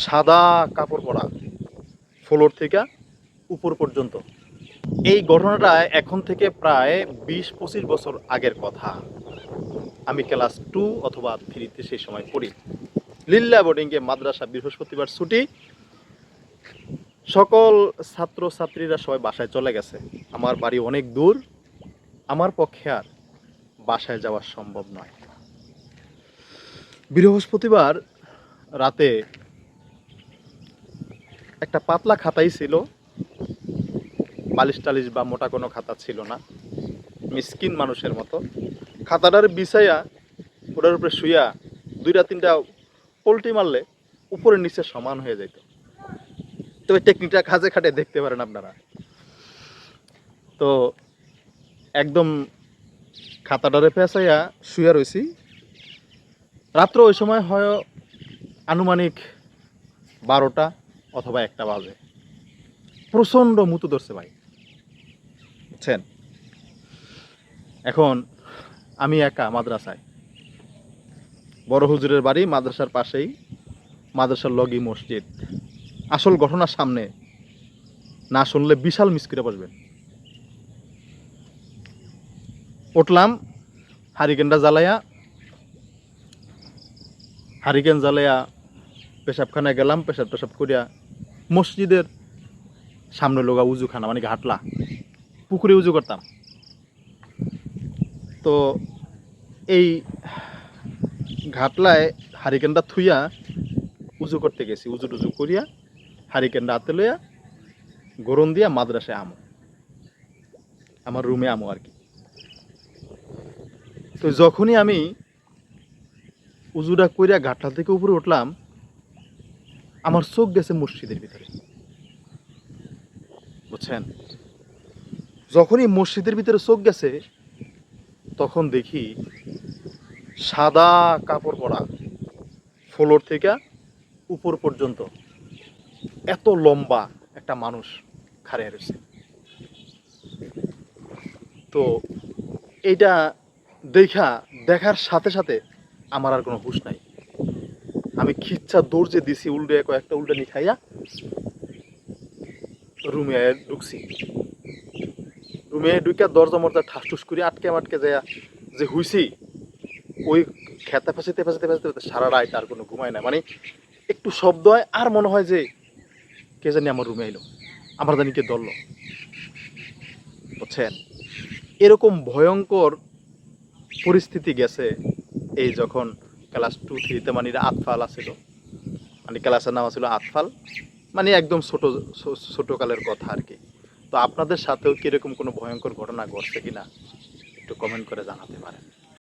সাদা কাপড় পরা ফ্লোর থেকে উপর পর্যন্ত। এই ঘটনাটা এখন থেকে প্রায় 20-25 বছর আগের কথা। আমি ক্লাস 2 অথবা 3-তে সেই সময় পড়ি। লিল্লা বোর্ডিংয়ে মাদ্রাসা, বৃহস্পতিবার ছুটি, সকল ছাত্র ছাত্রীরা সবাই বাসায় চলে গেছে। আমার বাড়ি অনেক দূর, আমার পক্ষে আর বাসায় যাওয়া সম্ভব নয়। বৃহস্পতিবার রাতে একটা পাতলা খাতাই ছিল, বালিশ টালিশ বা মোটা কোনো খাতা ছিল না, মিসকিন মানুষের মতো। খাতাটার বিছাইয়া ওটার উপরে শুইয়া 2-3টা পোল্টি মারলে উপরে নিচে সমান হয়ে যেত। তবে টেকনিকটা কাজে খাটে দেখতে পারেন আপনারা। তো একদম খাতাটারে পেঁচাইয়া শুয়ে রয়েছি। রাত্র ওই সময় হয় আনুমানিক 12টা অথবা 1টা বাজে। প্রচণ্ড মুতু ধরছে ভাই, বুঝছেন। এখন আমি একা মাদ্রাসায়, বড় হুজুরের বাড়ি মাদ্রাসার পাশেই, মাদ্রাসার লগি মসজিদ। আসল ঘটনার সামনে না শুনলে বিশাল মিস করে বসবেন। উঠলাম, হারিকেন জ্বালাইয়া পেশাবখানায় গেলাম। পেশাব করিয়া মসজিদের সামনে লগা উজুখানা, মানে ঘাটলা, পুকুরে উজু করতাম। তো এই ঘাটলায় হারিকেনটা থুইয়া উজু করতে গেছি। উজু করিয়া হারিকেনটা হাতে লইয়া গরম দিয়া মাদ্রাসায় আমার রুমে আর কি। তো যখনই আমি উজুটা করিয়া ঘাটলা থেকে উপরে উঠলাম, আমার চোখ গেছে মসজিদের ভিতরে, বুঝছেন। যখনই মসজিদের ভিতরে চোখ গেছে, তখন দেখি সাদা কাপড় পরা ফ্লোর থেকে উপর পর্যন্ত এত লম্বা একটা মানুষ খাড়িয়ে রয়েছে। তো এইটা দেখার সাথে সাথে আমার আর কোনো হুঁশ নাই। আমি খিচ্ছা দৌড় যে দিছি, কয়েকটা উল্টে খাইয়া রুমে ঢুকছি। রুমে ঢুকে দরজা মরজা ঠাসঠুস করে আটকে যায় যে হুইছি, ওই খেতে ফাঁসিতে সারা রাত আর কোনো ঘুমায় না। মানে একটু শব্দ হয় আর মনে হয় যে কে জানি আমার রুমে এলো, আমার জানি কে ধরলো, বুঝছেন। এরকম ভয়ঙ্কর পরিস্থিতি গেছে এই যখন ক্লাস 2-3-তে, মানে আতফাল আছিল, মানে ক্লাসের নাম ছিল আতফাল, মানে একদম ছোটকালের কথা আর কি। তো আপনাদের সাথেও কিরকম কোনো ভয়ঙ্কর ঘটনা ঘটছে কিনা একটু কমেন্ট করে জানাতে পারেন।